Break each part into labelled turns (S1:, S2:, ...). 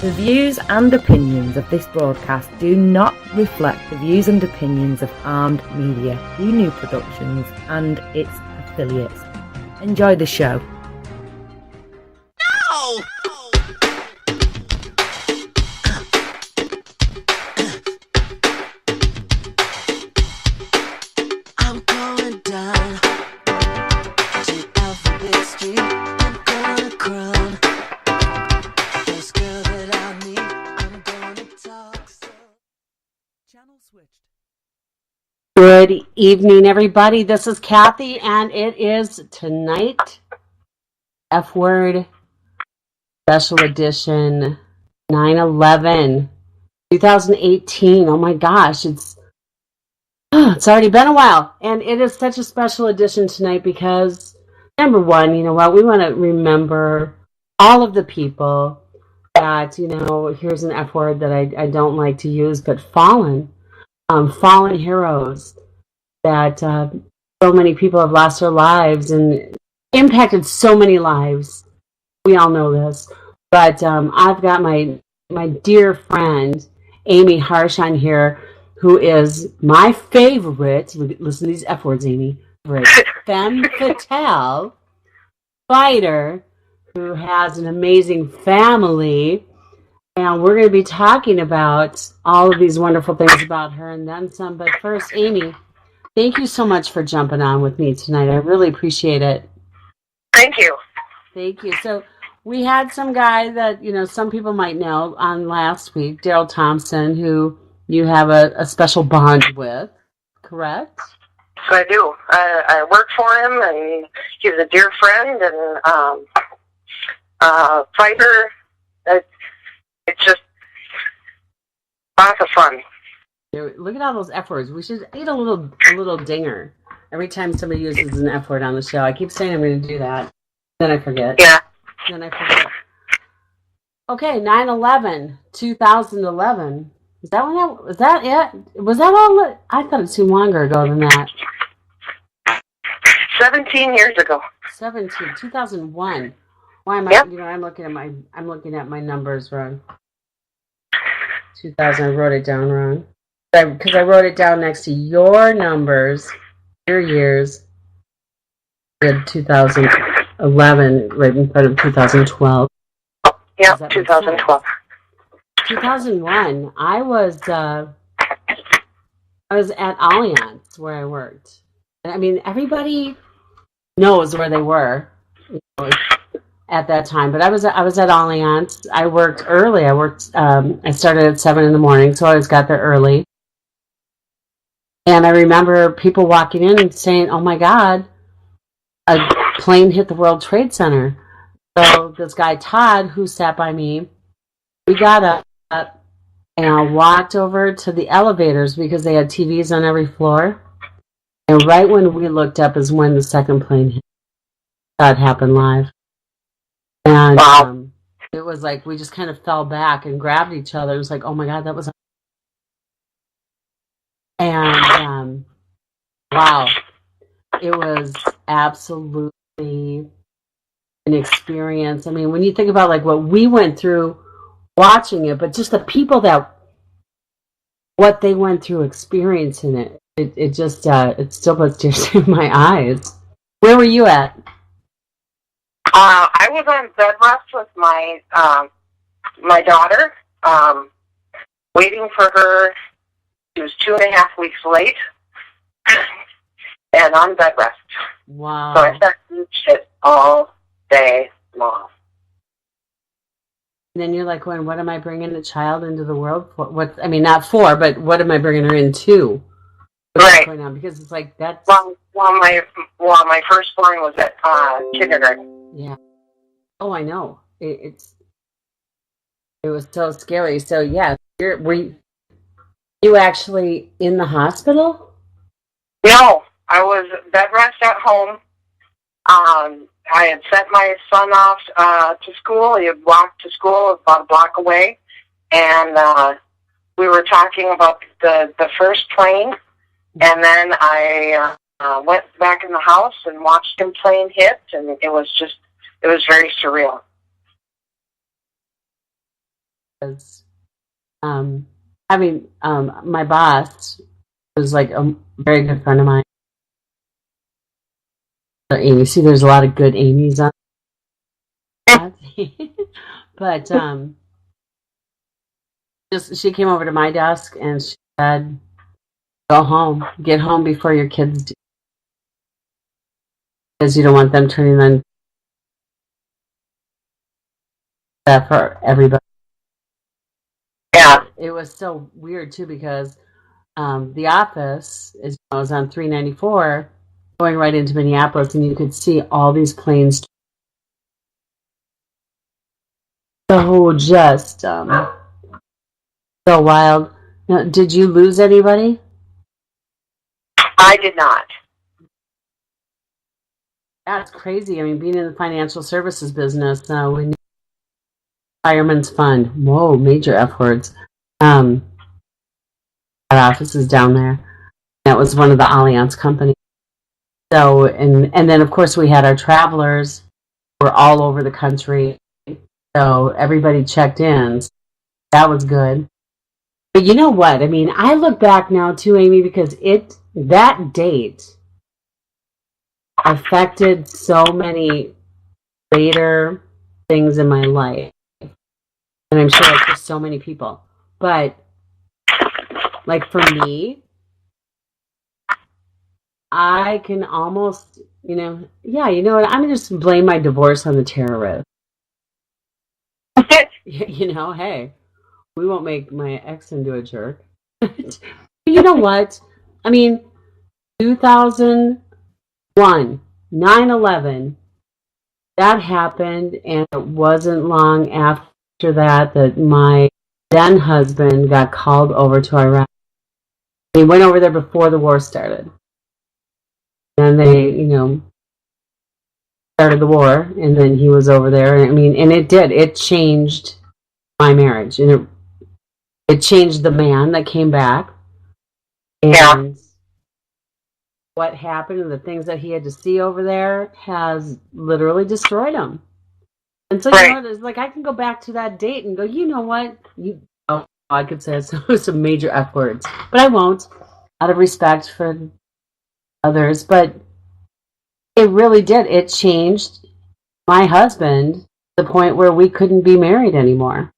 S1: The views and opinions of this broadcast do not reflect the views and opinions of Armed Media, New Productions, and its affiliates. Enjoy the show.
S2: No! I'm going down to Alphabet Street. I'm gonna crown this girl that I meet. I'm gonna talk so.
S1: Channel switched.
S3: Good evening, everybody. This is Kathy, and it is tonight, F Word Special Edition 9/11, 2018. Oh my gosh, it's already been a while, and it is such a special edition tonight because, number one, you know what, we want to remember all of the people that, here's an F word that I don't like to use, but fallen heroes that so many people have lost their lives and impacted so many lives. We all know this. But I've got my dear friend, Amy Harsch, on here, who is my favorite, listen to these F words, Amy, femme fatale fighter who has an amazing family. And we're going to be talking about all of these wonderful things about her and then some. But first, Amy, thank you so much for jumping on with me tonight. I really appreciate it.
S4: Thank you.
S3: Thank you. So we had some guy that, some people might know on last week, Daryl Thompson, who you have a special bond with, correct?
S4: I do. I work for him, and he's a dear friend and fighter. It's just lots of fun.
S3: Look at all those F words. We should eat a little dinger every time somebody uses an F word on the show. I keep saying I'm going to do that. Then I forget.
S4: Yeah.
S3: Then I forget. Okay, 9/11, 2011. Is that when was that it? Was that all? I thought it seemed longer ago than that.
S4: 17 years ago.
S3: 2001. Why am I?
S4: Yep.
S3: I'm looking at my numbers wrong. 2000. I wrote it down wrong. Because I wrote it down next to your numbers, your years. Did 2011 right in front of 2012.
S4: Yeah, 2012.
S3: 2001. I was at Allianz where I worked. I mean, everybody knows where they were at that time, but I was at Allianz. I worked early. I started at 7 in the morning, so I always got there early. And I remember people walking in and saying, "Oh my God, a plane hit the World Trade Center." So this guy Todd, who sat by me, we got up and walked over to the elevators because they had TVs on every floor. And right when we looked up is when the second plane hit. That happened live. And
S4: wow.
S3: It was like we just kind of fell back and grabbed each other. It was like, oh my God, that was... And, wow, it was absolutely an experience. I mean, when you think about like what we went through watching it, but just the people what they went through experiencing it, it just, it still puts tears in my eyes. Where were you at?
S4: I was on bed rest with my daughter, waiting for her. She was 2.5 weeks late, and on bed rest.
S3: Wow.
S4: So I sat and shit all day long.
S3: And then you're like, what am I bringing the child into the world for? Not for, but what am I bringing her into? What's
S4: right.
S3: going on? Because it's like that's...
S4: Well, my firstborn was at kindergarten.
S3: Yeah. Oh, I know. It was so scary. So, yeah. Were you actually in the hospital?
S4: No. I was bed rest at home. I had sent my son off to school. He had walked to school about a block away. And we were talking about the first plane. And then I went back in the house and watched him plane hit. And it was very surreal.
S3: because having my boss was like a very good friend of mine. Amy, see, there's a lot of good Amy's on that. But just she came over to my desk and she said, "Go home, get home before your kids do, because you don't want them turning on that for everybody."
S4: Yeah.
S3: It was so weird too because the office was on 394, going right into Minneapolis, and you could see all these planes. So just so wild. Now, did you lose anybody?
S4: I did not.
S3: That's crazy. I mean, being in the financial services business, we need Fireman's Fund. Whoa, major F words. Our office is down there. That was one of the Allianz companies. So, and then of course we had our travelers who were all over the country. So everybody checked in. So that was good. But you know what? I mean, I look back now too, Amy, because that date affected so many later things in my life. And I'm sure it's for so many people. But like for me, I can almost, you know what? I'm going to just blame my divorce on the terrorist. Hey, we won't make my ex into a jerk. You know what? I mean, 2001, 9/11, that happened, and it wasn't long after that my then husband got called over to Iraq. He went over there before the war started. And they, started the war, and then he was over there. I mean, and it changed my marriage, and it changed the man that came back, and what happened and the things that he had to see over there has literally destroyed him. And so, it's like I can go back to that date and go, you know what? I could say some major F words, but I won't, out of respect for others. But it really did. It changed my husband to the point where we couldn't be married anymore.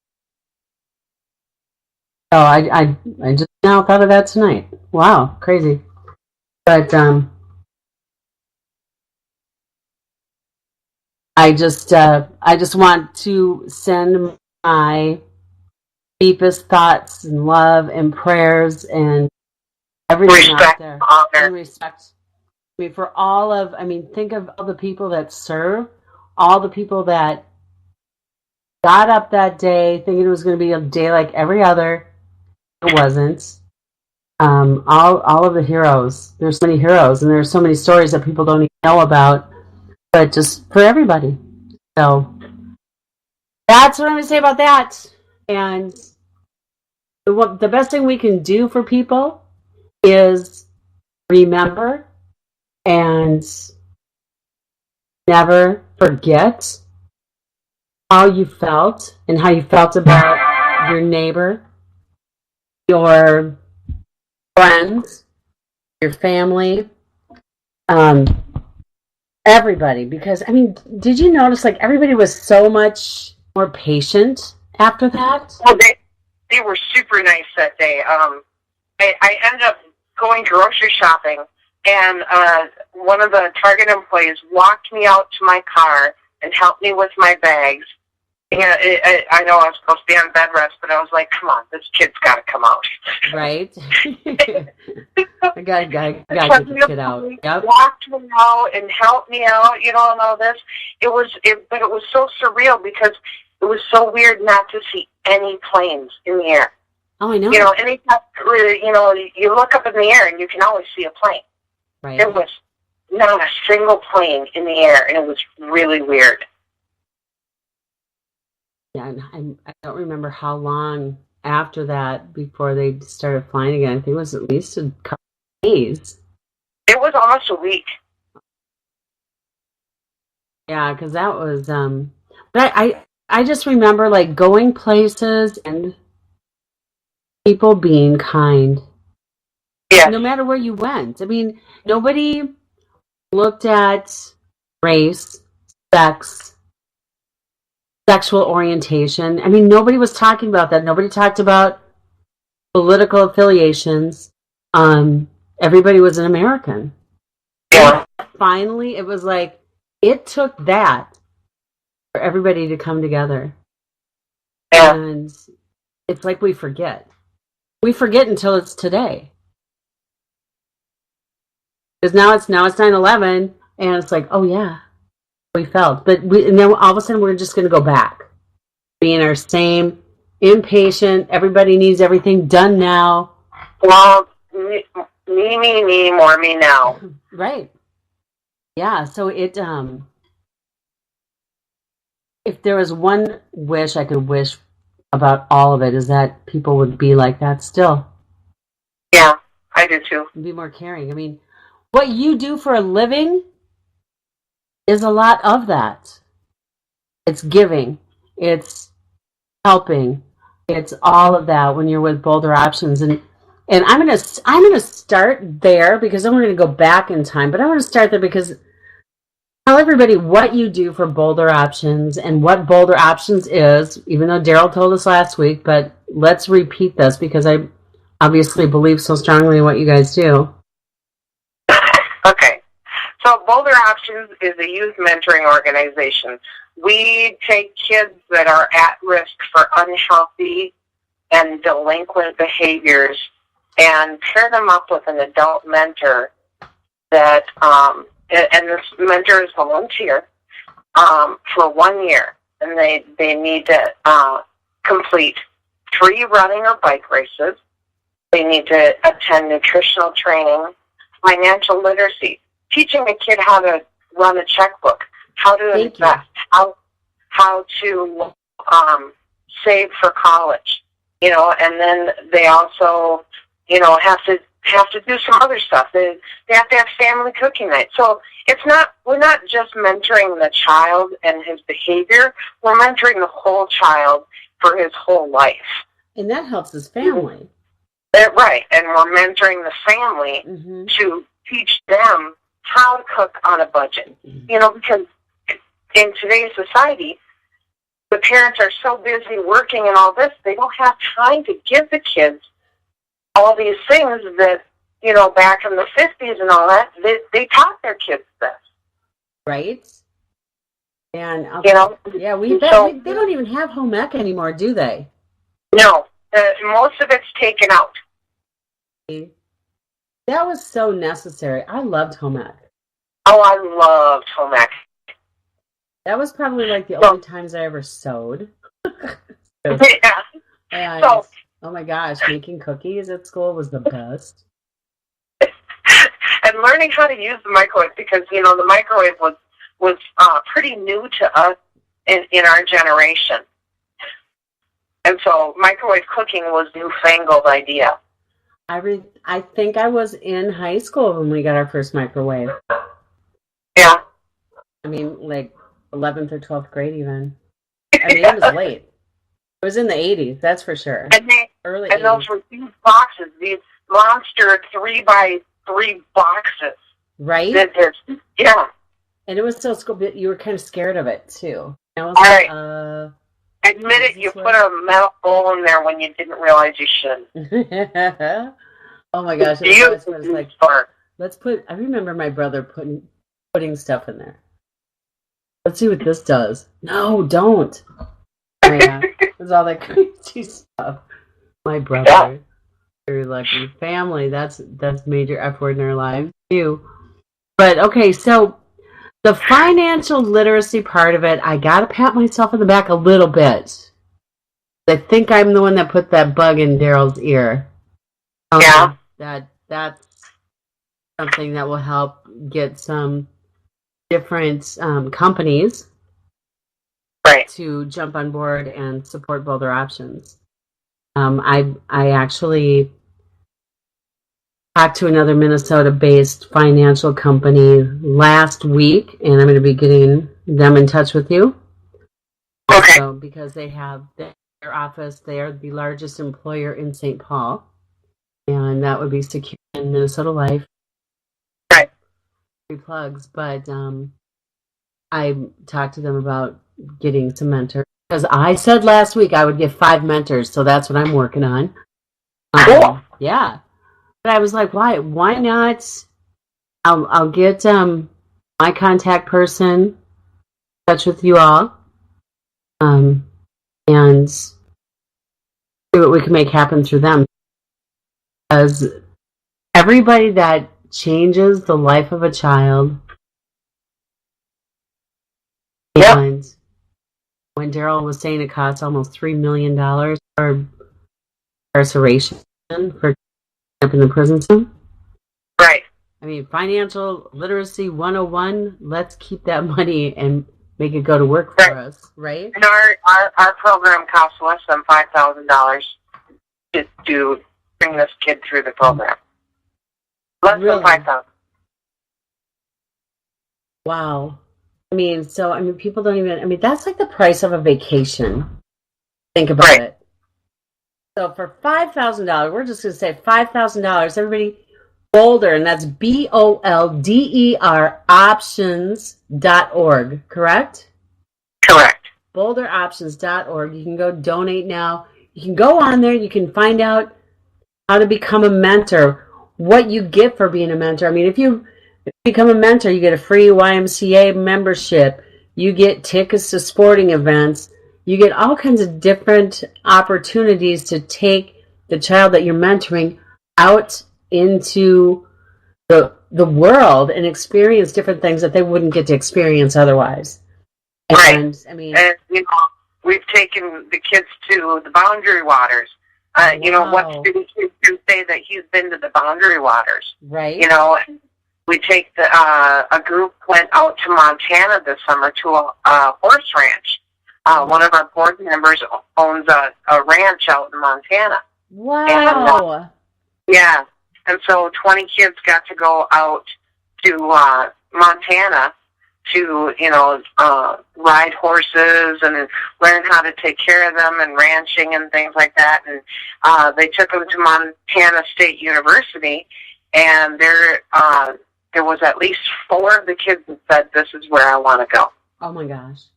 S3: So I just now thought of that tonight. Wow, crazy. But I just want to send my deepest thoughts and love and prayers and everything out there. And respect. I mean, think of all the people that serve, all the people that got up that day thinking it was going to be a day like every other. It wasn't. All of the heroes. There's so many heroes, and there's so many stories that people don't even know about, but just for everybody. So that's what I'm going to say about that. And the best thing we can do for people is remember and never forget how you felt and how you felt about your neighbor, your friends, your family, everybody. Because, I mean, did you notice, like, everybody was so much more patient after that?
S4: Well, they were super nice that day. I ended up going grocery shopping, and one of the Target employees walked me out to my car and helped me with my bags. Yeah, I know I was supposed to be on bed rest, but I was like, come on, this kid's got to come out.
S3: Right? I got to get the kid out. Yep.
S4: Walked me out and helped me out, and all this. But it was so surreal because it was so weird not to see any planes in the air.
S3: Oh, I know.
S4: Anytime, you look up in the air and you can always see a plane.
S3: Right.
S4: There was not a single plane in the air, and it was really weird.
S3: Yeah, and I don't remember how long after that before they started flying again. I think it was at least a couple of days.
S4: It was almost a week.
S3: Yeah, because that was. But I just remember like going places and people being kind.
S4: Yes.
S3: No matter where you went. I mean, nobody looked at race, sex, sexual orientation. I mean, nobody was talking about that. Nobody talked about political affiliations. Everybody was an American.
S4: Yeah.
S3: Finally, it was like, it took that for everybody to come together.
S4: Yeah.
S3: And it's like we forget. We forget until it's today. Because now it's 9/11, and it's like, oh yeah, we felt. But and then all of a sudden we're just going to go back. Being our same, impatient, everybody needs everything done now.
S4: Well, me, more me now.
S3: Right. Yeah, so it, if there was one wish I could wish about all of it, is that people would be like that still.
S4: Yeah, I do too.
S3: Be more caring. I mean, what you do for a living is a lot of that. It's giving. It's helping. It's all of that when you're with Boulder Options. And I'm gonna start there because then we're gonna go back in time. But I want to start there because tell everybody what you do for Boulder Options and what Boulder Options is, even though Daryl told us last week, but let's repeat this because I obviously believe so strongly in what you guys do.
S4: Okay. So Boulder Options is a youth mentoring organization. We take kids that are at risk for unhealthy and delinquent behaviors and pair them up with an adult mentor that, and this mentor is volunteer, for 1 year. And they need to complete 3 running or bike races. They need to attend nutritional training, financial literacy, teaching a kid how to run a checkbook, how to invest, how to save for college, and then they also, have to do some other stuff. They have to have family cooking night. So we're not just mentoring the child and his behavior, we're mentoring the whole child for his whole life.
S3: And that helps his family.
S4: Right, and we're mentoring the family to teach them how to cook on a budget. Because in today's society, the parents are so busy working and all this, they don't have time to give the kids all these things that, back in the 50s and all that, they taught their kids this.
S3: Right? And,
S4: yeah,
S3: they don't even have home ec anymore, do they?
S4: No, most of it's taken out.
S3: That was so necessary. I loved home ec.
S4: Oh, I loved home ec.
S3: That was probably like the only times I ever sewed.
S4: Yeah.
S3: And, oh my gosh, making cookies at school was the best.
S4: And learning how to use the microwave because, the microwave was pretty new to us in our generation. And so microwave cooking was a newfangled idea.
S3: I think I was in high school when we got our first microwave.
S4: Yeah.
S3: I mean, like 11th or 12th grade even. I mean, it was late. It was in the 80s, that's for sure.
S4: Early 80s. Those were these boxes, these monster 3x3 boxes.
S3: Right?
S4: Yeah.
S3: And it was so school, but you were kind of scared of it, too. All
S4: right. Admit it, you put a metal bowl in there when you didn't realize you should.
S3: Oh my gosh. It was like, I remember my brother putting stuff in there. Let's see what this does. No, don't. Oh, yeah. It was all that crazy stuff. My brother. Very lucky. Family, that's major F word in our lives, too. But, okay, so the financial literacy part of it, I got to pat myself on the back a little bit. I think I'm the one that put that bug in Daryl's ear.
S4: Yeah.
S3: That's something that will help get some different companies to jump on board and support Boulder Options. I actually talked to another Minnesota-based financial company last week, and I'm going to be getting them in touch with you.
S4: Okay.
S3: So because they have their office, they are the largest employer in St. Paul, and that would be Secure in Minnesota Life.
S4: Right.
S3: Free plugs, but I talked to them about getting some mentors because I said last week I would get 5 mentors, so that's what I'm working on.
S4: Cool.
S3: Yeah, but I was like, why? Why not? I'll get my contact person in touch with you all, and see what we can make happen through them. Because everybody that changes the life of a child,
S4: Yep.
S3: and when Daryl was saying it costs almost $3 million for incarceration for up in the prison system.
S4: Right.
S3: I mean, financial literacy 101, let's keep that money and make it go to work for us, right?
S4: And our program costs less than $5,000 to bring this kid through the program. Less
S3: Really?
S4: than $5,000.
S3: Wow. I mean, people don't even, that's like the price of a vacation. Think about
S4: Right.
S3: it. So for $5,000, we're just going to say $5,000, everybody, Boulder, and that's BOLDER options.org, correct?
S4: Correct.
S3: BoulderOptions.org. You can go donate now. You can go on there. You can find out how to become a mentor, what you get for being a mentor. I mean, if you become a mentor, you get a free YMCA membership. You get tickets to sporting events. You get all kinds of different opportunities to take the child that you're mentoring out into the world and experience different things that they wouldn't get to experience otherwise.
S4: Right.
S3: And
S4: And, we've taken the kids to the Boundary Waters. What students can say that he's been to the Boundary Waters.
S3: right.
S4: We take a group went out to Montana this summer to a horse ranch. One of our board members owns a ranch out in Montana.
S3: Wow.
S4: Yeah. And so 20 kids got to go out to Montana to, ride horses and learn how to take care of them and ranching and things like that. And they took them to Montana State University, and there was at least 4 of the kids that said, "This is where I want to go."
S3: Oh my gosh.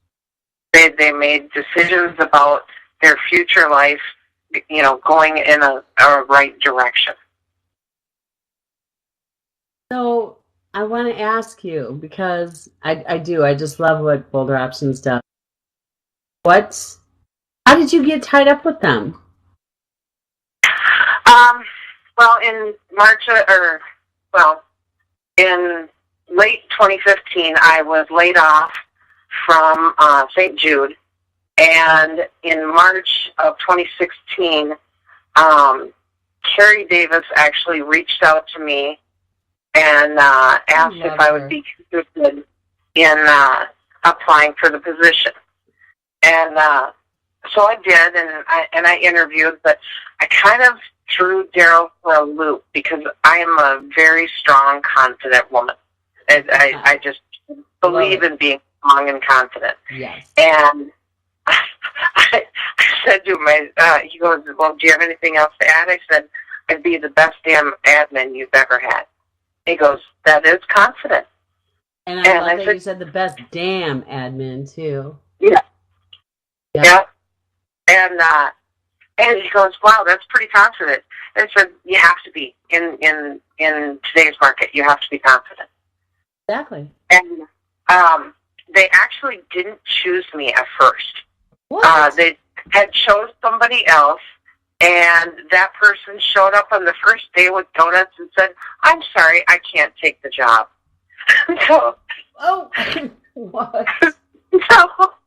S4: They made decisions about their future life, going in a right direction.
S3: So I want to ask you, because I just love what Boulder Options does. How did you get tied up with them?
S4: Well, in in late 2015, I was laid off from St. Jude, and in March of 2016, Carrie Davis actually reached out to me and asked if I would be interested in applying for the position. And so I did, and I interviewed, but I kind of threw Daryl for a loop because I am a very strong, confident woman. I just believe in being strong and confident.
S3: Yes.
S4: And I said to him, he goes, "Well, do you have anything else to add?" I said, "I'd be the best damn admin you've ever had." He goes, "That is confident."
S3: And I love that you said the best damn admin, too.
S4: Yeah. Yeah. And he goes, "Wow, that's pretty confident." And I said, "You have to be in today's market. You have to be confident."
S3: Exactly.
S4: And they actually didn't choose me at first.
S3: What?
S4: They had chose somebody else, and that person showed up on the first day with donuts and said, "I'm sorry, I can't take the job." So,
S3: what?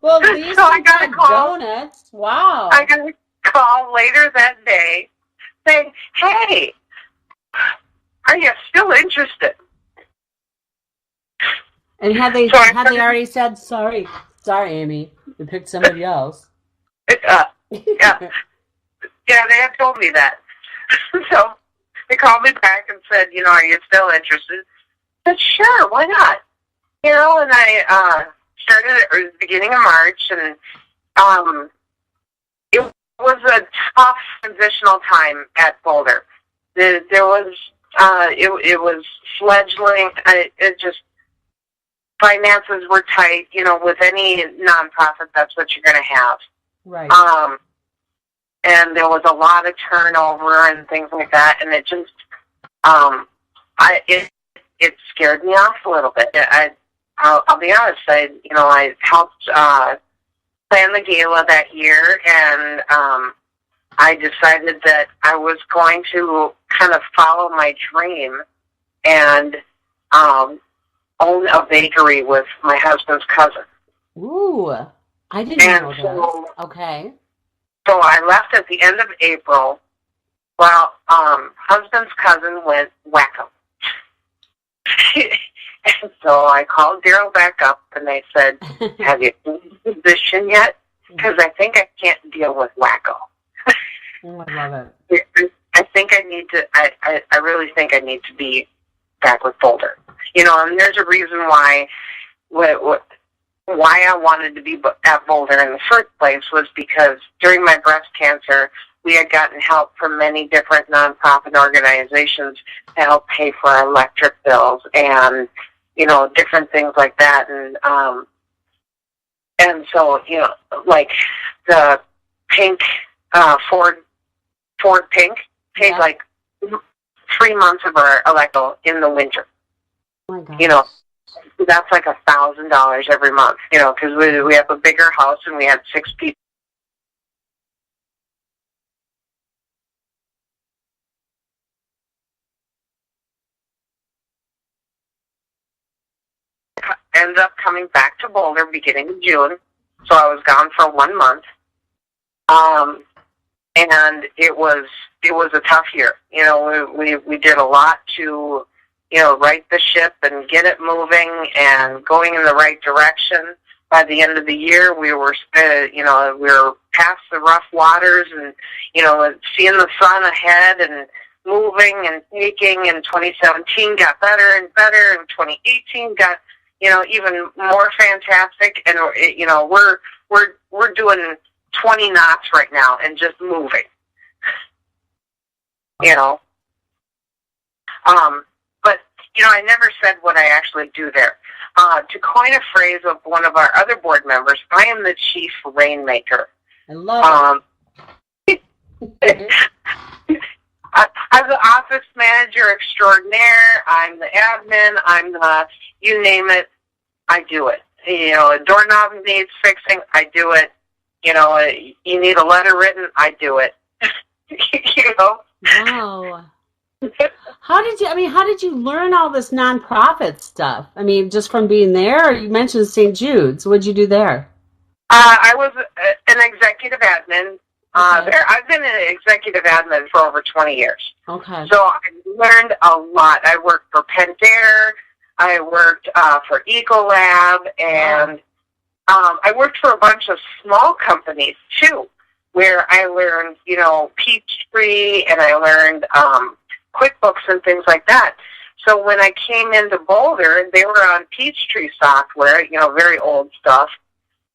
S4: Well,
S3: at least
S4: I got a call.
S3: Donuts. Wow.
S4: I got a call later that day saying, "Hey, are you still interested?"
S3: And had they already said, sorry, Amy, we picked somebody else.
S4: Yeah, they had told me that. So they called me back and said, "Are you still interested?" I said, "Sure, why not?" And I started at the beginning of March, and it was a tough transitional time at Boulder. There was, it was fledgling. It just, finances were tight. With any nonprofit, that's what you're going to have.
S3: Right.
S4: And there was a lot of turnover and things like that, and it just, it scared me off a little bit. I'll be honest. I helped plan the gala that year, and I decided that I was going to kind of follow my dream and own a bakery with my husband's cousin.
S3: Ooh, I didn't know this. Okay.
S4: So I left at the end of April. Well, husband's cousin went wacko. And so I called Daryl back up, and they said, have you seen the position yet? Because I think I can't deal with wacko.
S3: Oh, I love it.
S4: I think I need to, I really think I need to be back with Boulder. And there's a reason why I wanted to be at Boulder in the first place was because during my breast cancer, we had gotten help from many different nonprofit organizations to help pay for our electric bills and, different things like that. And so, like the pink, Ford Pink paid like 3 months of our electrical in the winter.
S3: Oh my gosh.
S4: That's like $1,000 every month, because we have a bigger house and we had 6 people. Ended up coming back to Boulder beginning of June, so I was gone for 1 month. And it was a tough year. We did a lot to right the ship and get it moving and going in the right direction. By the end of the year, we were we were past the rough waters and seeing the sun ahead and moving and taking. And 2017 got better and better, and 2018 got even more fantastic. And we're doing 20 knots right now and just moving. But I never said what I actually do there. To coin a phrase of one of our other board members, I am the chief rainmaker.
S3: I love it.
S4: I'm the office manager extraordinaire. I'm the admin. I'm the, you name it, I do it. A doorknob needs fixing, I do it. You need a letter written, I do it.
S3: Wow. How did you learn all this nonprofit stuff? Just from being there, or you mentioned St. Jude's. What did you do there?
S4: I was an executive admin. There, I've been an executive admin for over 20 years.
S3: Okay.
S4: So I learned a lot. I worked for Pentair. I worked for Ecolab, and I worked for a bunch of small companies too, where I learned, Peachtree, and I learned QuickBooks and things like that. So when I came into Boulder, they were on Peachtree software, very old stuff,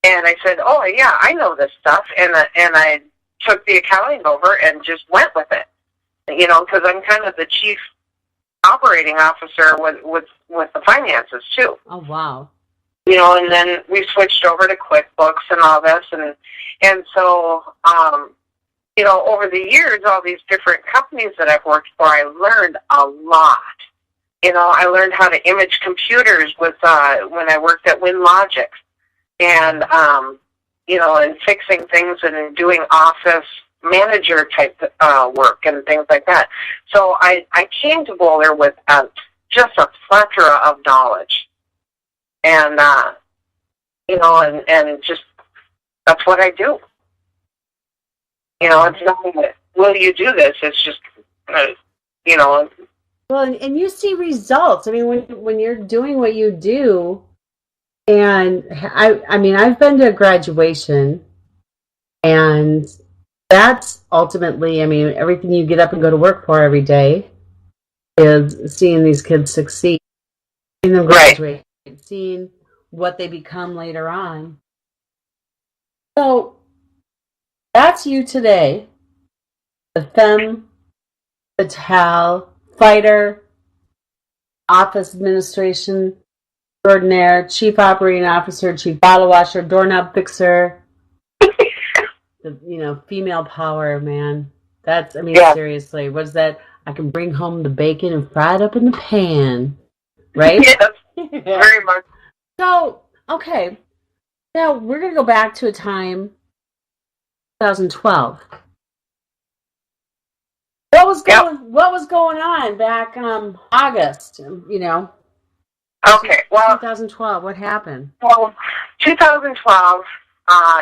S4: and I said, "Oh yeah, I know this stuff," and I took the accounting over and just went with it, because I'm kind of the chief operating officer with the finances too.
S3: Oh wow.
S4: And then we switched over to QuickBooks and all this, and so over the years, all these different companies that I've worked for, I learned a lot. I learned how to image computers with when I worked at WinLogic, and and fixing things and doing office manager type work and things like that. So I came to Boulder with just a plethora of knowledge, and and just that's what I do. It's nothing that, will you do this? It's just,
S3: Well, and you see results. When you're doing what you do, and I've been to a graduation, and that's ultimately, everything you get up and go to work for every day is seeing these kids succeed, seeing them graduate, seeing what they become later on. So that's you today, the femme fatale, fighter, office administration extraordinaire, chief operating officer, chief bottle washer, doorknob fixer. Female power, man.
S4: Yeah.
S3: Seriously, what's that? I can bring home the bacon and fry it up in the pan, right?
S4: Yes,
S3: Yeah.
S4: very much.
S3: So, okay. Now, we're going to go back to a time, 2012. What was going on back August,
S4: Okay, well,
S3: 2012, what happened?
S4: Well, 2012,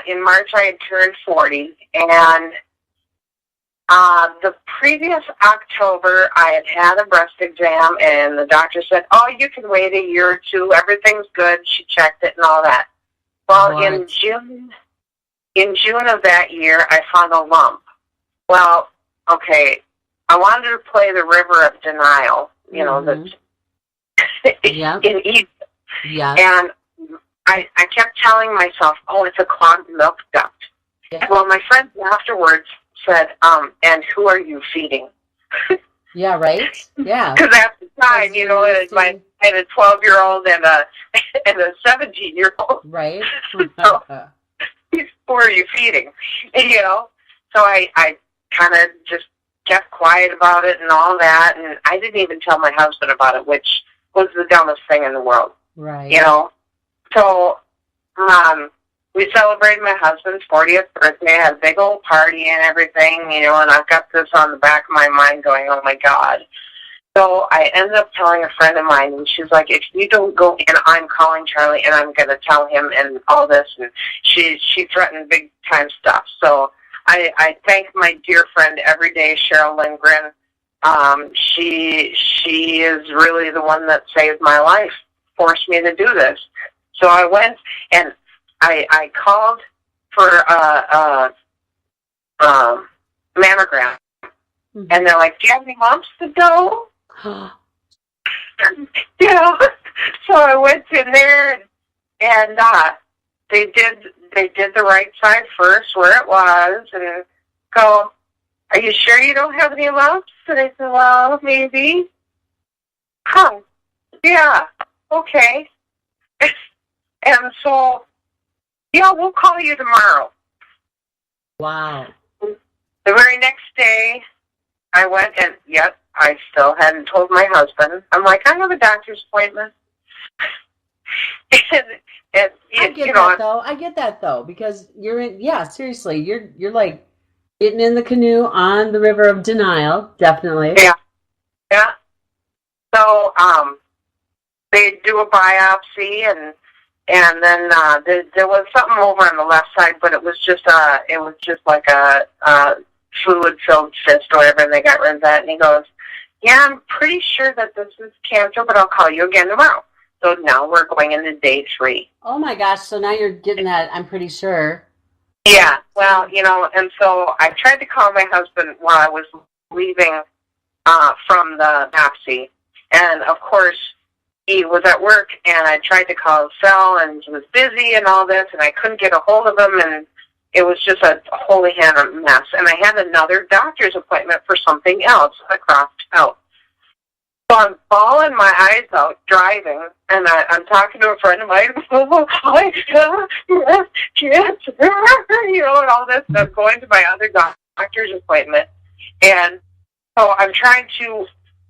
S4: in March I had turned 40, and the previous October I had a breast exam, and the doctor said, oh, you can wait a year or two, everything's good, she checked it and all that. Well,
S3: What?
S4: in June of that year, I found a lump. Well, okay, I wanted to play the river of denial, that's
S3: Yep.
S4: in Egypt.
S3: Yeah.
S4: And I kept telling myself, oh, it's a clogged milk duct.
S3: Yeah.
S4: Well, my friends afterwards said, and who are you feeding?
S3: Yeah, right? Yeah.
S4: Because at the time, I had a 12-year-old and a 17-year-old.
S3: Right.
S4: So, who are you feeding? So I kind of just kept quiet about it and all that, and I didn't even tell my husband about it, which was the dumbest thing in the world.
S3: Right.
S4: So we celebrated my husband's 40th birthday, had a big old party and everything, and I've got this on the back of my mind going, oh my God. So I ended up telling a friend of mine, and she's like, if you don't go in, I'm calling Charlie, and I'm going to tell him and all this, and she threatened big time stuff. So I thank my dear friend every day, Cheryl Lindgren. She is really the one that saved my life, forced me to do this. So I went and I called for a mammogram,
S3: Mhm.
S4: and they're like, "Do you have any lumps to go?" So I went in there and they did the right side first, where it was, and go, "Are you sure you don't have any lumps?" And I said, "Well, maybe." Huh? Yeah. Okay. And so, yeah, we'll call you tomorrow.
S3: Wow.
S4: The very next day, I went and, yep, I still hadn't told my husband. I'm like, I have a doctor's appointment. and
S3: I get that though, because you're in. Yeah, seriously, you're like getting in the canoe on the river of denial. Definitely.
S4: Yeah. So, they do a biopsy, and then there was something over on the left side, but it was just like a fluid-filled cyst or whatever, and they got rid of that. And he goes, "Yeah, I'm pretty sure that this is cancer, but I'll call you again tomorrow." So now we're going into day 3.
S3: Oh my gosh! So now you're getting that. I'm pretty sure.
S4: Yeah. Well, and so I tried to call my husband while I was leaving from the biopsy, and of course, he was at work, and I tried to call his cell, and he was busy and all this, and I couldn't get a hold of him, and it was just a holy hand mess. And I had another doctor's appointment for something else across town. So I'm bawling my eyes out driving, and I'm talking to a friend of mine, oh, I got breast cancer, and all this stuff, going to my other doctor's appointment. And so I'm trying to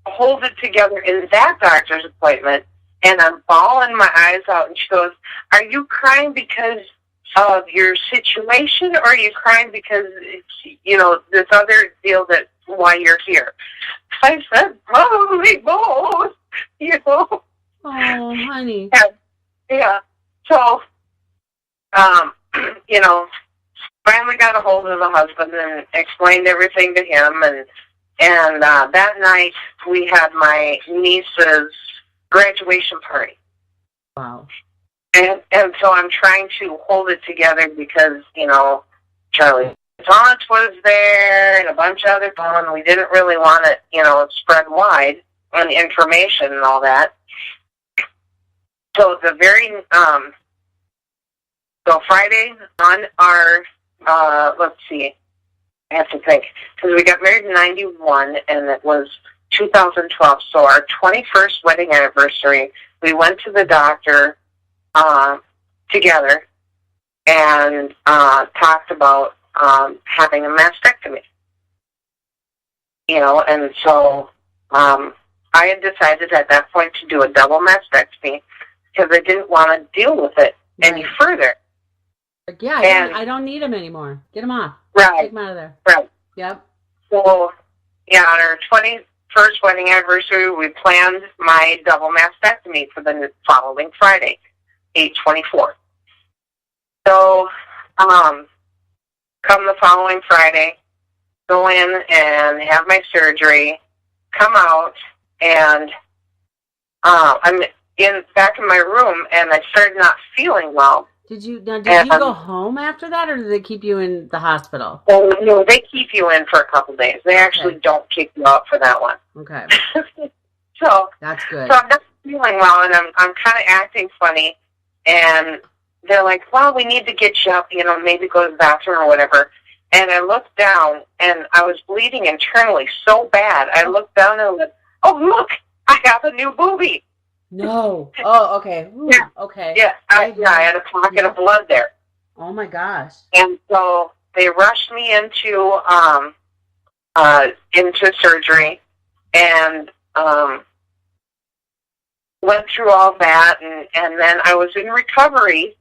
S4: hold it together in that doctor's appointment, and I'm bawling my eyes out, and she goes, "Are you crying because of your situation, or are you crying because it's, this other deal that why you're here?" I said, "Probably both,
S3: Oh, honey.
S4: Yeah. So, finally got a hold of the husband and explained everything to him, and that night we had my niece's graduation party.
S3: Wow.
S4: And so I'm trying to hold it together because, Charlie's aunt was there and a bunch of other people, and we didn't really want it, spread wide on information and all that. So the very So Friday on our, let's see, I have to think, because we got married in 91, and it was 2012. So our 21st wedding anniversary, we went to the doctor together and talked about having a mastectomy. And so I had decided at that point to do a double mastectomy because I didn't want to deal with it any further.
S3: Like, yeah, I don't need them anymore. Get them off.
S4: Right.
S3: Take them out of there.
S4: Right.
S3: Yep.
S4: So, yeah, on our 21st wedding anniversary, we planned my double mastectomy for the following Friday, 8/24. So, come the following Friday, go in and have my surgery, come out, and I'm back in my room, and I started not feeling well.
S3: Did you go home after that, or did they keep you in the hospital?
S4: Well, no, they keep you in for a couple days. They actually don't kick you out for that one.
S3: Okay.
S4: So
S3: that's good.
S4: So I'm not feeling well, and I'm kind of acting funny, and they're like, well, we need to get you up, maybe go to the bathroom or whatever. And I looked down, and I was bleeding internally so bad. I looked down and went, oh, look, I have a new boobie.
S3: No. Oh, okay. Ooh,
S4: yeah.
S3: Okay.
S4: Yeah, I had a pocket of blood there.
S3: Oh, my gosh.
S4: And so they rushed me into surgery and went through all that, and then I was in recovery,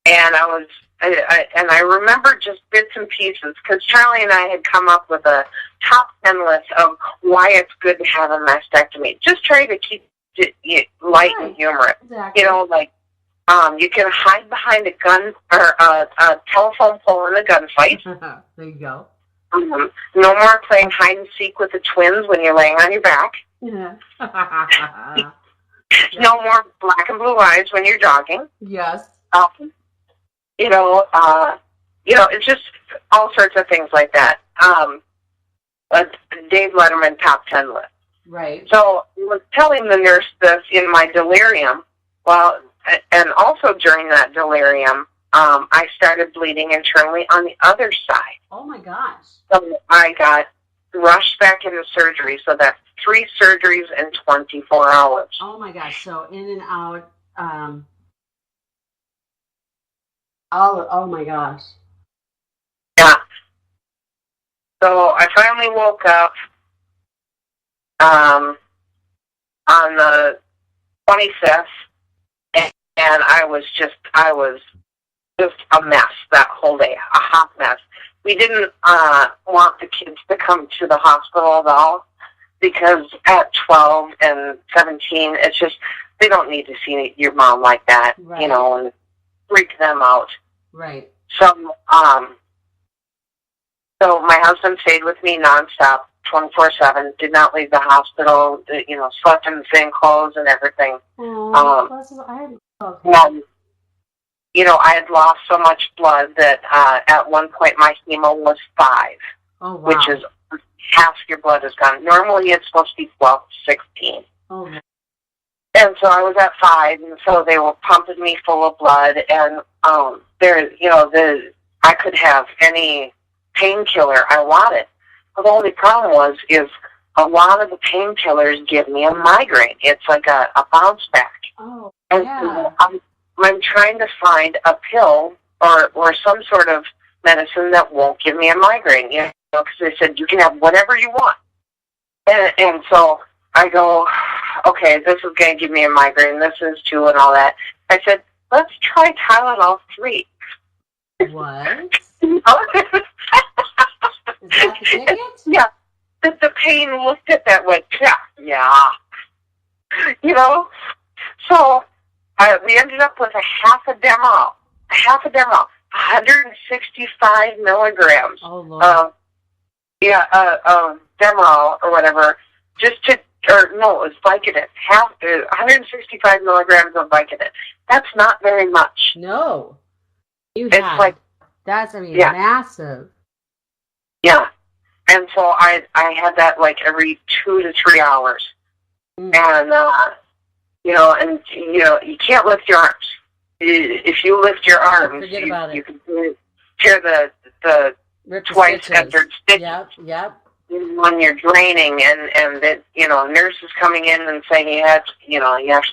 S4: and I remember just bits and pieces, because Charlie and I had come up with a top 10 list of why it's good to have a mastectomy. Just try to keep it light and humorous.
S3: Exactly.
S4: You can hide behind a gun or a telephone pole in a gunfight.
S3: There you go.
S4: No more playing hide and seek with the twins when you're laying on your back.
S3: Yeah.
S4: No more black and blue eyes when you're jogging.
S3: Yes.
S4: It's just all sorts of things like that. Dave Letterman top 10 list.
S3: Right.
S4: So I was telling the nurse this in my delirium, and also during that delirium, I started bleeding internally on the other side.
S3: Oh, my gosh.
S4: So I got rushed back into surgery, so that's 3 surgeries in 24 hours.
S3: Oh, my gosh. So in and out. Oh, my gosh.
S4: Yeah. So I finally woke up on the 25th, and I was just a mess that whole day, a hot mess. We didn't want the kids to come to the hospital at all, because at 12 and 17, it's just, they don't need to see your mom like that,
S3: right.
S4: And freak them out.
S3: Right.
S4: So my husband stayed with me nonstop, 24/7, did not leave the hospital, slept in the same clothes and everything. I had lost so much blood that at one point my hemo was 5, which is half your blood is gone. Normally it's supposed to be 12 to 16.
S3: Oh.
S4: And so I was at 5, and so they were pumping me full of blood, and I could have any painkiller I wanted. But the only problem is a lot of the painkillers give me a migraine. It's like a bounce back.
S3: Oh,
S4: and
S3: yeah.
S4: So I'm trying to find a pill or some sort of medicine that won't give me a migraine, because they said you can have whatever you want. And so I go, okay, this is going to give me a migraine, this is too, and all that. I said, let's try Tylenol 3.
S3: What? Is that the ticket?
S4: Yeah. The pain looked at that, went, yeah. So we ended up with a half a Demerol, 165 milligrams of Demerol or whatever, it was Vicodin, 165 milligrams of Vicodin. That's not very much.
S3: No. That's massive.
S4: Yeah. And so I had that like every 2 to 3 hours. And, you can't lift your arms. if you lift your arms,
S3: Forget about
S4: you
S3: it.
S4: can tear the
S3: Rip the
S4: twice
S3: stitches.
S4: entered stitches.
S3: Yep.
S4: When you're draining, and that, nurses coming in and saying you have to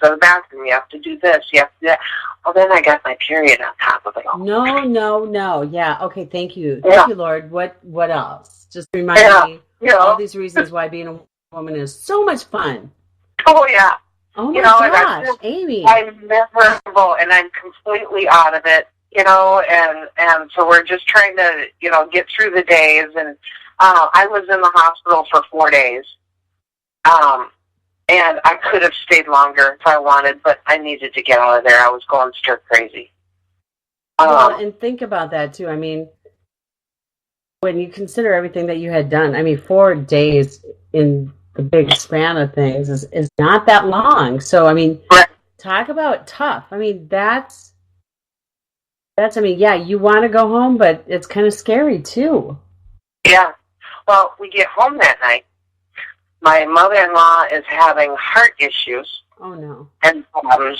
S4: go to the bathroom, you have to do this, you have to do that. Well, then I got my period on top of it all.
S3: No. Yeah. Okay. Thank you.
S4: Yeah.
S3: Thank you, Lord. What else? Just remind me all these reasons why being a woman is so much fun.
S4: Oh yeah.
S3: Oh my gosh, Amy.
S4: I'm miserable, and I'm completely out of it. And so we're just trying to get through the days. And I was in the hospital for 4 days. And I could have stayed longer if I wanted, but I needed to get out of there. I was going stir crazy.
S3: Well, and think about that too. I mean, when you consider everything that you had done, I mean, 4 days in the big span of things is not that long. So, I mean, talk about tough. I mean, that's, I mean, yeah, you want to go home, but it's kind of scary too.
S4: Yeah. Well, we get home that night. My mother-in-law is having heart issues.
S3: Oh, no.
S4: And problems.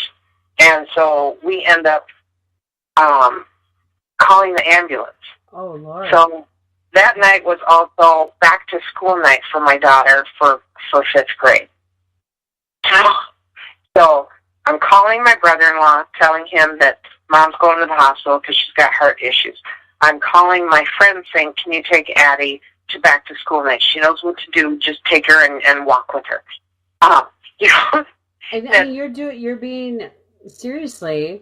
S4: And so we end up calling the ambulance.
S3: Oh, Lord.
S4: So that night was also back to school night for my daughter for 5th grade. So I'm calling my brother-in-law, telling him that Mom's going to the hospital because she's got heart issues. I'm calling my friend saying, can you take Addie to back to school night? She knows what to do. Just take her and walk with her.
S3: And I mean, you're being, seriously.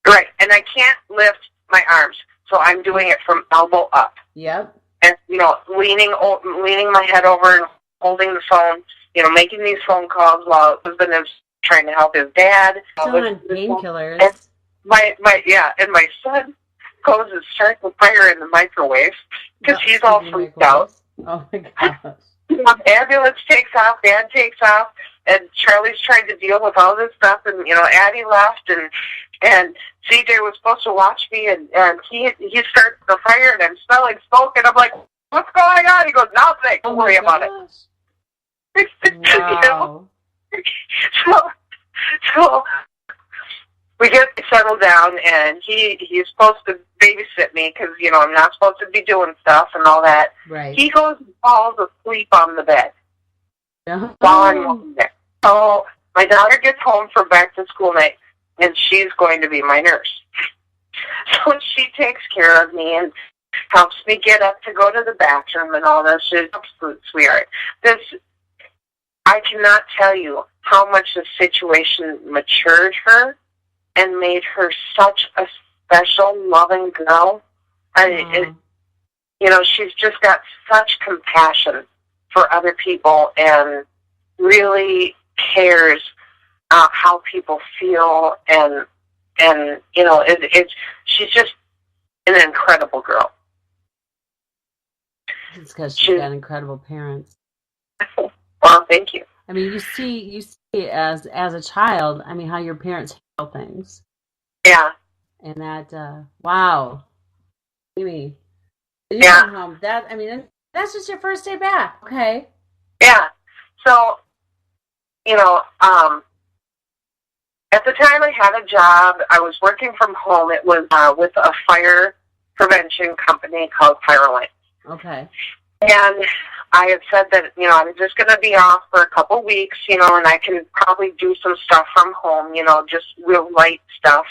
S4: Right, and I can't lift my arms, so I'm doing it from elbow up.
S3: Yep.
S4: And, leaning my head over and holding the phone, making these phone calls while husband is trying to help his dad.
S3: Still on painkillers.
S4: And my son goes and starts a fire in the microwave because he's all freaked out.
S3: Oh, my gosh.
S4: The ambulance takes off, Dad takes off, and Charlie's trying to deal with all this stuff, and, Addie left, and CJ was supposed to watch me, and he starts the fire, and I'm smelling smoke, and I'm like, what's going on? He goes, nothing, don't worry about it.
S3: Wow.
S4: So we get settled down, and he's supposed to babysit me because, I'm not supposed to be doing stuff and all that.
S3: Right.
S4: He goes and falls asleep on the bed
S3: Uh-huh.
S4: while I'm there. So my daughter gets home for back to school night, and she's going to be my nurse. So she takes care of me and helps me get up to go to the bathroom and all this. She's an absolute sweetheart. I cannot tell you how much the situation matured her and made her such a special, loving girl. She's just got such compassion for other people and really cares how people feel, and she's just an incredible girl.
S3: It's because she's got incredible parents.
S4: Well, thank you.
S3: I mean, you see as a child, I mean, how your parents handle things.
S4: Yeah.
S3: And that, wow. Amy, you
S4: Yeah.
S3: come home. That's just your first day back. Okay.
S4: Yeah. So, at the time I had a job, I was working from home. It was with a fire prevention company called Pyroline.
S3: Okay.
S4: And I had said that, I'm just going to be off for a couple weeks, and I can probably do some stuff from home, just real light stuff.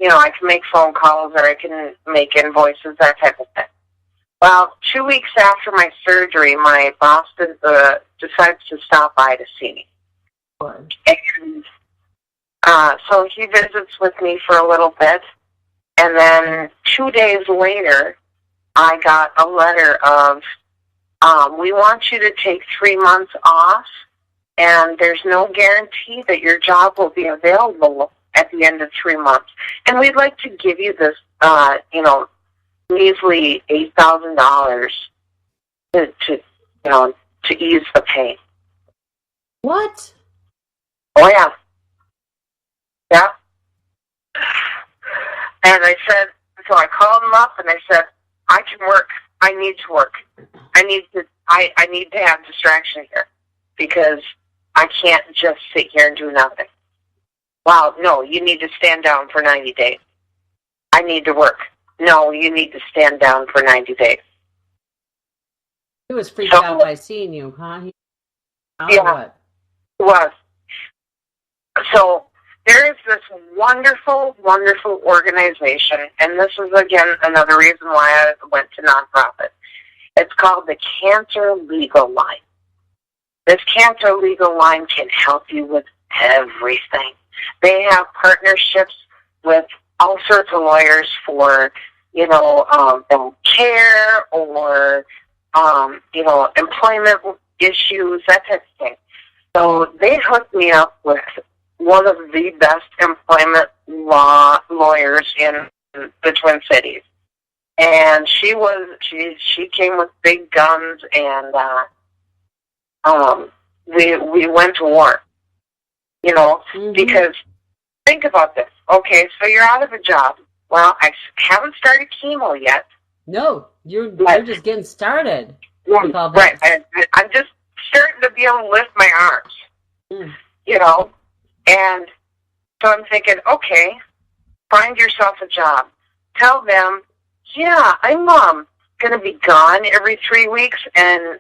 S4: I can make phone calls or I can make invoices, that type of thing. Well, 2 weeks after my surgery, my boss decides to stop by to see me. And so he visits with me for a little bit. And then 2 days later, I got a letter of, we want you to take 3 months off, and there's no guarantee that your job will be available at the end of 3 months. And we'd like to give you this, measly $8,000 to ease the pain.
S3: What?
S4: Oh, yeah. Yeah. And I said, so I called him up and I said, I can work. I need to work. I need to have distraction here because I can't just sit here and do nothing. Well, no, you need to stand down for 90 days. I need to work. No, you need to stand down for 90 days.
S3: He was freaked out by seeing you, huh?
S4: Yeah, it was. So there is this wonderful, wonderful organization, and this is, again, another reason why I went to nonprofit. It's called the Cancer Legal Line. This Cancer Legal Line can help you with everything. They have partnerships with all sorts of lawyers for, care or, employment issues, that type of thing. So they hooked me up with one of the best employment law lawyers in the Twin Cities. And she came with big guns, and we went to war. Because think about this. Okay, so you're out of a job. Well, I haven't started chemo yet.
S3: No, you're just getting started. With all
S4: right. I'm just starting to be able to lift my arms. And so I'm thinking, okay, find yourself a job. Tell them, yeah, I'm going to be gone every 3 weeks, and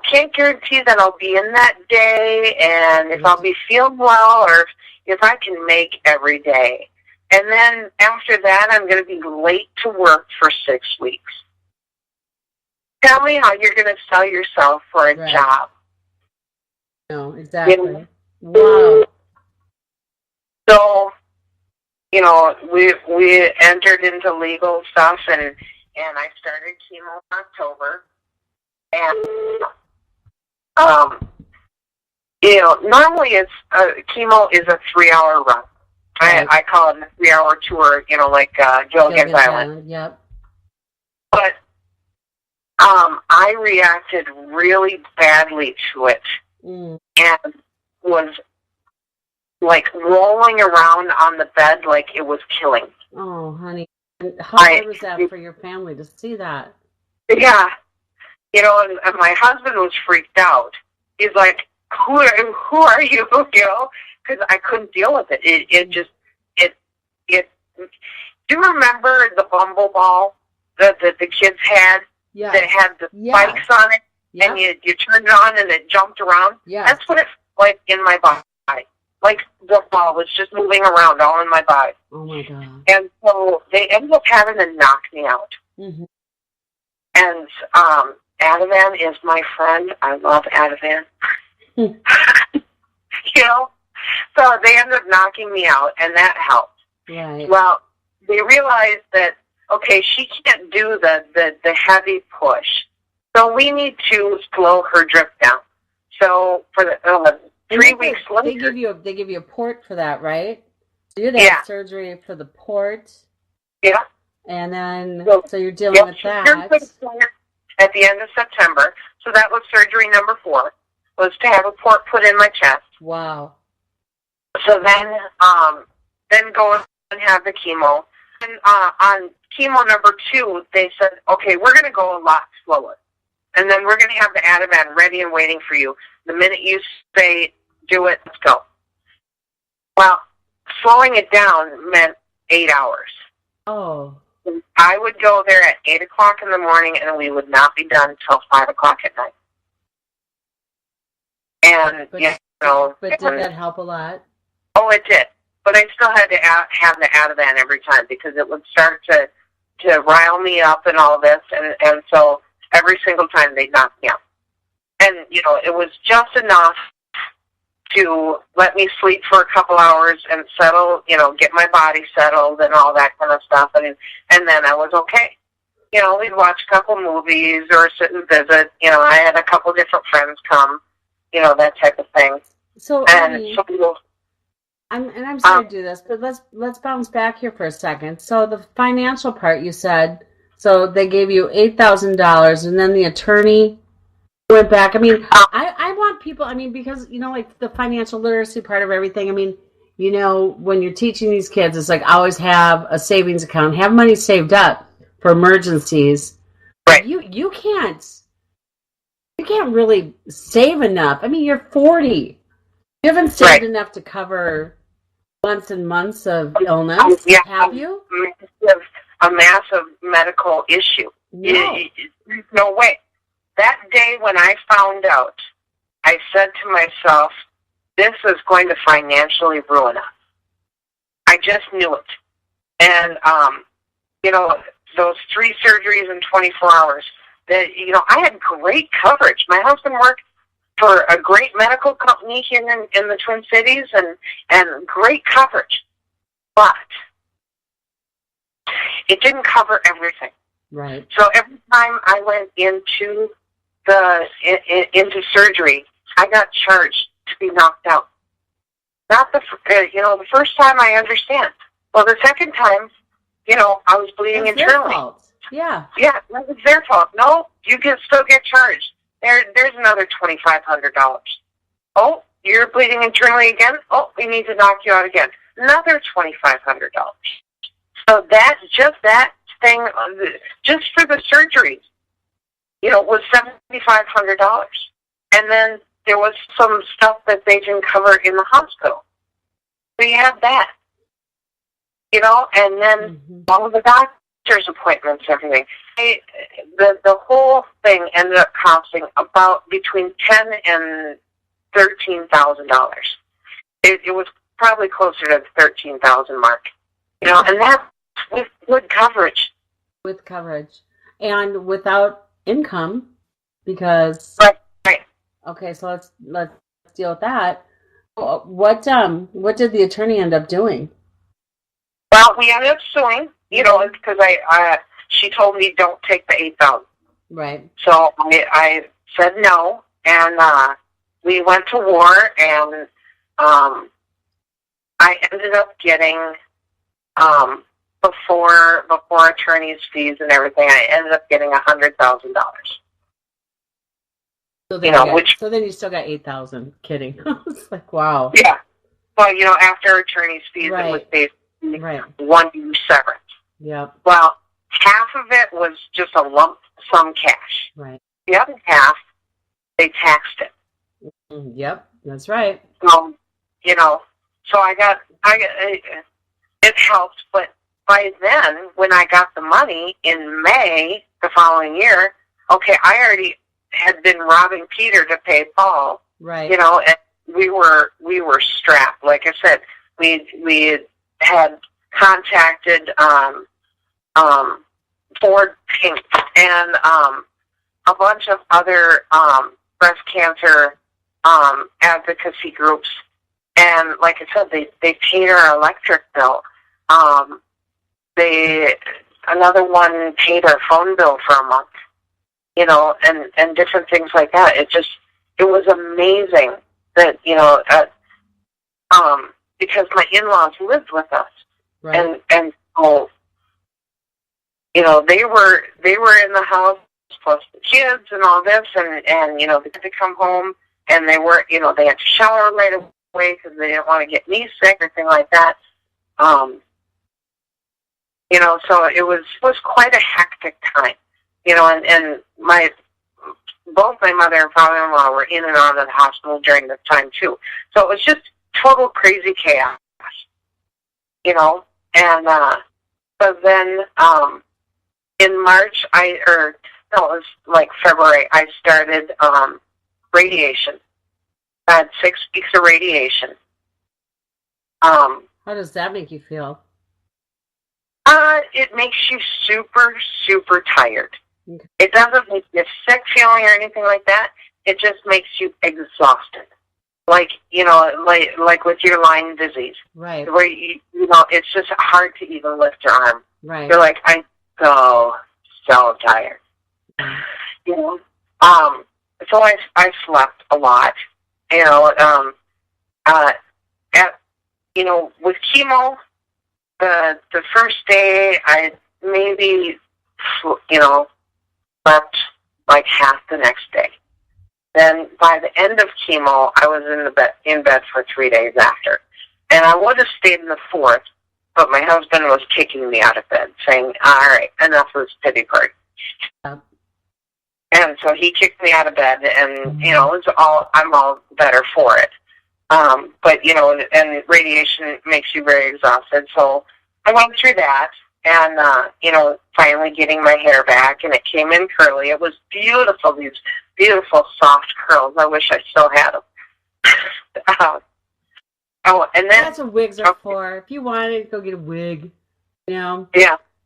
S4: can't guarantee that I'll be in that day, and if I'll be feeling well, or if I can make every day. And then after that, I'm going to be late to work for 6 weeks. Tell me how you're going to sell yourself for a job.
S3: No, exactly. Wow.
S4: So, we entered into legal stuff, and I started chemo in October. And, normally chemo is a 3-hour run. Right. I call it a 3-hour tour, like Gilligan's Island.
S3: Yep.
S4: But I reacted really badly to it and was like rolling around on the bed like it was killing me.
S3: Oh, honey. And how hard was that for your family to see that?
S4: Yeah. And my husband was freaked out. He's like, who are you? Because I couldn't deal with it. Do you remember the Bumble Ball that the kids had?
S3: Yeah.
S4: That had the spikes on it, and you turned it on and it jumped around?
S3: Yeah.
S4: That's what it felt like in my body. Like the ball was just moving around all in my body.
S3: Oh, my God.
S4: And so they ended up having to knock me out. Mm-hmm. And Ativan is my friend. I love Ativan. So they ended up knocking me out, and that helped.
S3: Right.
S4: Well, they realized that, okay, she can't do the heavy push, so we need to slow her drip down. So for the 3 weeks later,
S3: they give you a port for that, right? So you had surgery for the port.
S4: Yeah.
S3: And then so you're dealing with that.
S4: At the end of September, so that was surgery number 4, was to have a port put in my chest.
S3: Wow.
S4: So then go and have the chemo. And on chemo number 2, they said, okay, we're going to go a lot slower. And then we're going to have the Ativan ready and waiting for you. The minute you say, do it, let's go. Well, slowing it down meant 8 hours.
S3: Oh.
S4: I would go there at 8 o'clock in the morning, and we would not be done until 5 o'clock at night. And,
S3: But did that help a lot?
S4: Oh, it did. But I still had to have the Ativan every time, because it would start to rile me up and all this, and so every single time they'd knock me out. And, it was just enough to let me sleep for a couple hours and settle, get my body settled and all that kind of stuff, and then I was okay. We'd watch a couple movies or sit and visit. I had a couple different friends come, that type of thing.
S3: So, I'm sorry to do this, but let's bounce back here for a second. So the financial part, you said, so they gave you $8,000, and then the attorney went back. I mean, I want people, because, like the financial literacy part of everything, when you're teaching these kids, it's like always have a savings account, have money saved up for emergencies.
S4: Right.
S3: You can't really save enough. You're 40. You haven't saved enough to cover months and months of illness.
S4: Yeah,
S3: Have you?
S4: a massive medical issue.
S3: No.
S4: There's no way. That day when I found out, I said to myself, this is going to financially ruin us. I just knew it. And, those 3 surgeries in 24 hours, I had great coverage. My husband worked for a great medical company here in the Twin Cities and great coverage. But it didn't cover everything.
S3: Right.
S4: So every time I went into into surgery, I got charged to be knocked out. Not the first time I understand. Well, the second time, I was bleeding
S3: That's
S4: internally.
S3: their fault. Yeah.
S4: Yeah, that was their fault. No, you can still get charged. There's another $2,500. Oh, you're bleeding internally again? Oh, we need to knock you out again. Another $2,500. So that thing, just for the surgeries, was $7,500. And then there was some stuff that they didn't cover in the hospital. So you have that. And then all of the doctor's appointments, everything. The whole thing ended up costing about between $10,000 and $13,000. It was probably closer to the $13,000 mark. And that's with good coverage.
S3: With coverage. And without income, because...
S4: Right.
S3: Okay, so let's deal with that. What did the attorney end up doing?
S4: Well, we ended up suing, because she told me don't take the $8,000.
S3: Right.
S4: So I said no, and we went to war, and I ended up getting before attorney's fees and everything, I ended up getting $100,000.
S3: So then you still got $8,000. Kidding. It's like, wow.
S4: Yeah. Well, after attorney's fees,
S3: Right.
S4: it was basically
S3: Right.
S4: 1 year severance.
S3: Yep.
S4: Well, half of it was just a lump sum cash.
S3: Right.
S4: The other half, they taxed it.
S3: Yep. That's right.
S4: So, so it helped, but by then, when I got the money in May the following year, okay, I already had been robbing Peter to pay Paul.
S3: Right.
S4: And we were strapped. Like I said, we had contacted Ford Pink and a bunch of other breast cancer advocacy groups, and like I said, they paid our electric bill. Another one paid our phone bill for a month. And different things like that. It was amazing that, because my in-laws lived with us.
S3: Right.
S4: And so, they were in the house plus the kids and all this, and they had to come home, and they were, they had to shower right away because they didn't want to get me sick or anything like that. So it was quite a hectic time. And both my mother and father-in-law were in and out of the hospital during this time too. So it was just total crazy chaos, And so then in March, it was like February, I started radiation. I had 6 weeks of radiation.
S3: How does that make you feel?
S4: It makes you super, super tired.
S3: Okay.
S4: It doesn't make you sick feeling or anything like that. It just makes you exhausted. Like, like with your Lyme disease.
S3: Right.
S4: Where, it's just hard to even lift your arm.
S3: Right.
S4: You're like, I'm so tired. So I slept a lot. With chemo, the first day I maybe, slept like half the next day. Then by the end of chemo, I was in bed for 3 days after. And I would have stayed in the 4th, but my husband was kicking me out of bed, saying, all right, enough of this pity party.
S3: Yeah.
S4: And so he kicked me out of bed, and, I'm all better for it. But, and radiation makes you very exhausted. So I went through that and, finally getting my hair back, and it came in curly. It was beautiful, these beautiful soft curls. I wish I still had them. And then...
S3: That's what wigs are for. If you wanted, go get a wig.
S4: Yeah.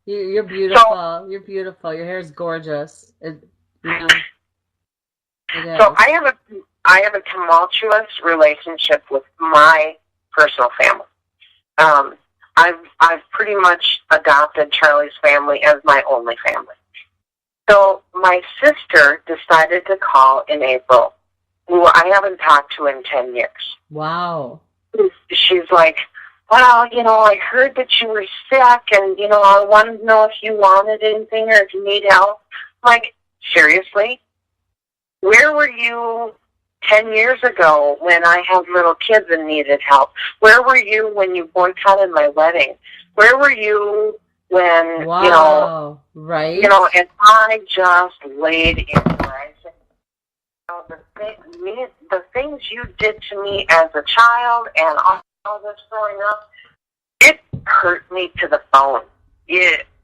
S3: You're beautiful. You're beautiful. Your hair is gorgeous. It is.
S4: So I have a tumultuous relationship with my personal family. I've pretty much adopted Charlie's family as my only family. So my sister decided to call in April, who I haven't talked to in 10 years.
S3: Wow.
S4: She's like, well, I heard that you were sick, and, I wanted to know if you wanted anything or if you need help. I'm like, seriously? Where were you 10 years ago when I had little kids and needed help? Where were you when you boycotted my wedding? Where were you when,
S3: right?
S4: And I just laid into her. I said, the things you did to me as a child and all this growing up, it hurt me to the bone.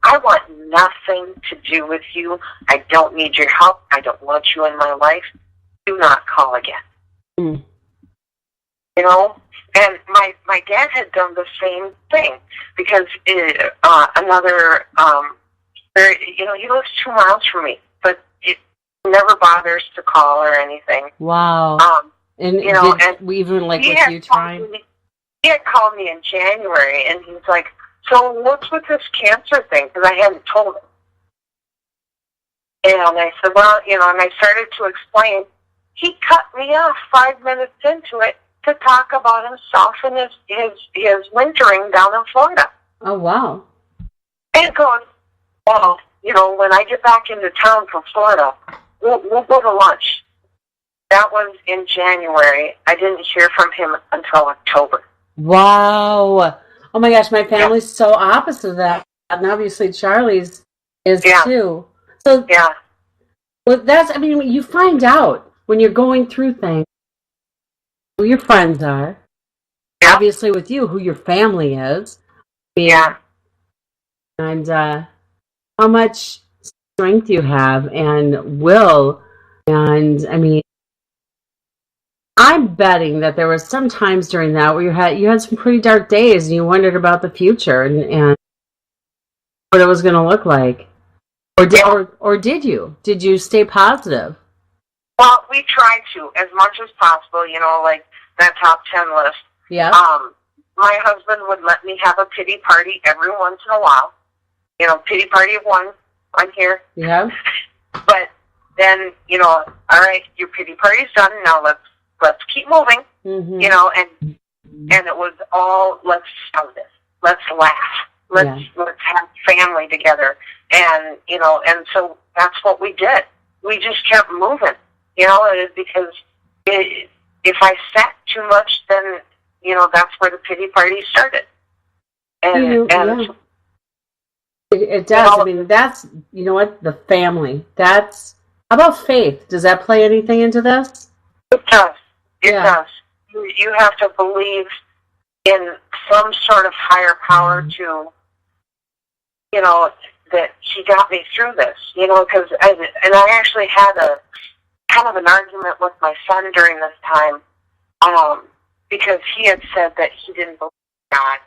S4: I want nothing to do with you. I don't need your help. I don't want you in my life. Do not call again.
S3: Mm.
S4: And my dad had done the same thing because another, he lives 2 miles from me, but it never bothers to call or anything.
S3: Wow. And even like with you trying?
S4: He had called me in January, and he's like, so what's with this cancer thing? Because I hadn't told him. And I said, well, and I started to explain. He cut me off 5 minutes into it to talk about himself and his wintering down in Florida.
S3: Oh, wow.
S4: And goes, well, when I get back into town from Florida, we'll go to lunch. That was in January. I didn't hear from him until October.
S3: Wow. Oh my gosh, my family's so opposite of that. And obviously Charlie's is too. So well, you find out when you're going through things who your friends are.
S4: Yeah.
S3: Obviously with you, who your family is.
S4: Yeah.
S3: And how much strength you have and will. And I'm betting that there was some times during that where you had some pretty dark days and you wondered about the future and what it was going to look like. Or did you? Did you stay positive?
S4: Well, we tried to as much as possible, like that top 10 list.
S3: Yeah.
S4: My husband would let me have a pity party every once in a while. Pity party of one. I'm here.
S3: Yeah.
S4: But then, all right, your pity party's done. Now let's keep moving.
S3: Mm-hmm.
S4: And it was all, let's show this. Let's laugh. Let's have family together. And, and so that's what we did. We just kept moving, because if I sat too much, then, that's where the pity party started. And
S3: it does. That's, the family. That's, how about faith? Does that play anything into this?
S4: It does. It does. You have to believe in some sort of higher power to, that he got me through this, because I actually had a kind of an argument with my son during this time, because he had said that he didn't believe in God.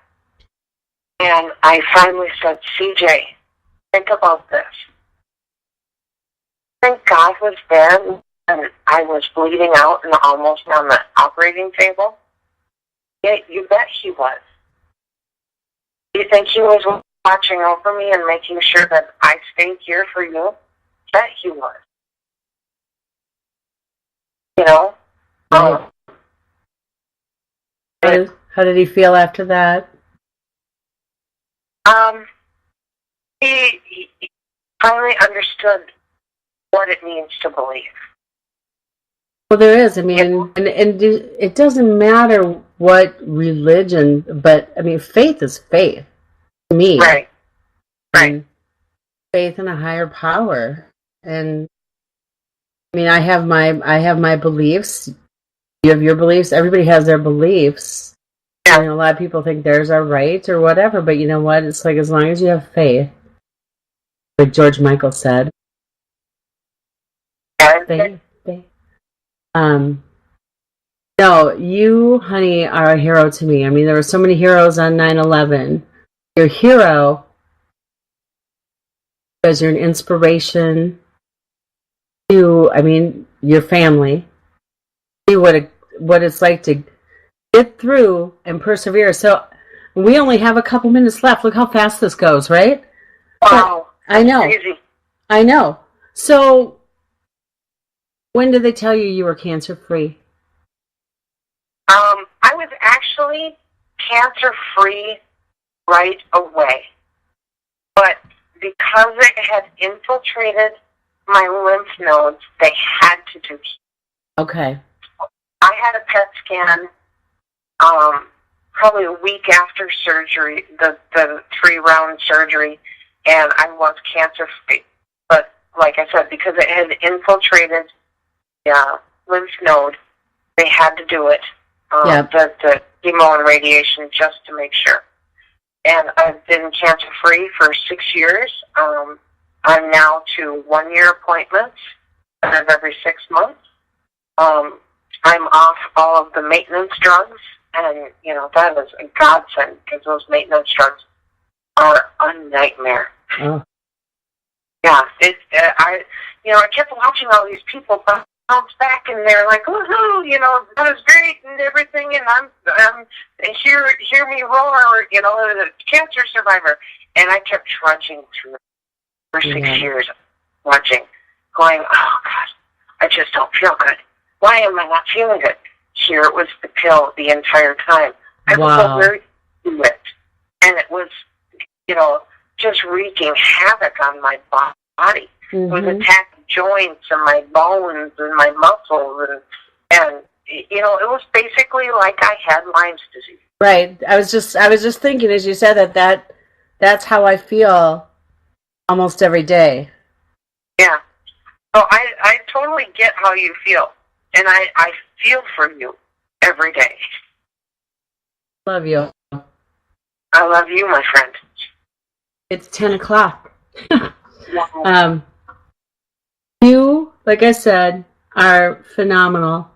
S4: And I finally said, CJ, think about this. I think God was there and I was bleeding out and almost on the operating table. Yeah, you bet he was. You think he was watching over me and making sure that I stayed here for you? Bet he was.
S3: Right. How did he feel after that?
S4: He finally understood what it means to believe.
S3: Well, there is. And it doesn't matter what religion, but faith is faith to me.
S4: Right.
S3: And faith in a higher power. And I have my beliefs. You have your beliefs. Everybody has their beliefs.
S4: Yeah.
S3: And a lot of people think theirs are right or whatever, but you know what? It's like as long as you have faith, like George Michael said. Faith. No, you, honey, are a hero to me. I mean, there were so many heroes on 9/11. Your hero because you're an inspiration to, I mean, your family. See what it's like to get through and persevere. So we only have a couple minutes left. Look how fast this goes, right?
S4: Wow.
S3: I know.
S4: Crazy.
S3: I know. So when did they tell you you were cancer-free?
S4: I was actually cancer-free right away. But because it had infiltrated my lymph nodes, they had to do.
S3: Okay.
S4: I had a PET scan probably a week after surgery, the 3-round surgery, and I was cancer-free. But like I said, because it had infiltrated the lymph node, they had to do it. The chemo and radiation just to make sure. And I've been cancer-free for 6 years. I'm now to 1-year appointments of every 6 months. I'm off all of the maintenance drugs, and, you know, that is a godsend because those maintenance drugs are a nightmare.
S3: Oh.
S4: Yeah, I kept watching all these people bounce back, and they're like, "Woohoo!" You know, that was great and everything, and I'm hear me roar, you know, a cancer survivor, and I kept trudging through for 6 years, watching, going, "Oh God, I just don't feel good. Why am I not feeling good?" Here it was the pill the entire time. I was so very into it, and it was, you know, just wreaking havoc on my body. It was attacking joints and my bones and my muscles, and you know, it was basically like I had Lyme's disease.
S3: Right. I was just thinking as you said that's how I feel almost every day.
S4: Yeah. So I totally get how you feel, and I feel for you every day.
S3: Love you.
S4: I love you, my friend.
S3: It's 10 o'clock. You, like I said, are phenomenal.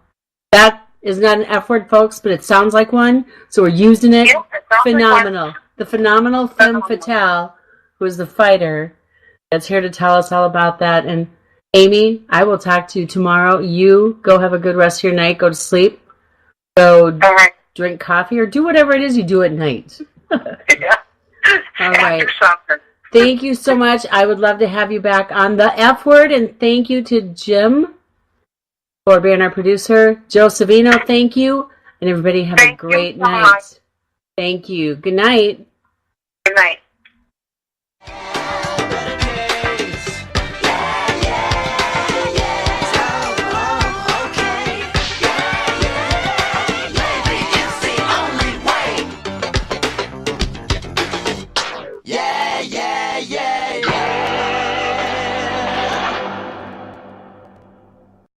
S3: That is not an F word, folks, but it sounds like one, so we're using it.
S4: Yeah,
S3: Phenomenal.
S4: Like
S3: the phenomenal femme fatale, who is the fighter, that's here to tell us all about that. And Amy, I will talk to you tomorrow. You go have a good rest of your night. Go to sleep. Go drink coffee or do whatever it is you do at night.
S4: Yeah.
S3: All right.
S4: After supper.
S3: Thank you so much. I would love to have you back on the F word. And thank you to Jim for being our producer. Joe Savino, thank you. And everybody have a great night. Thank you. Good night.
S4: Good night.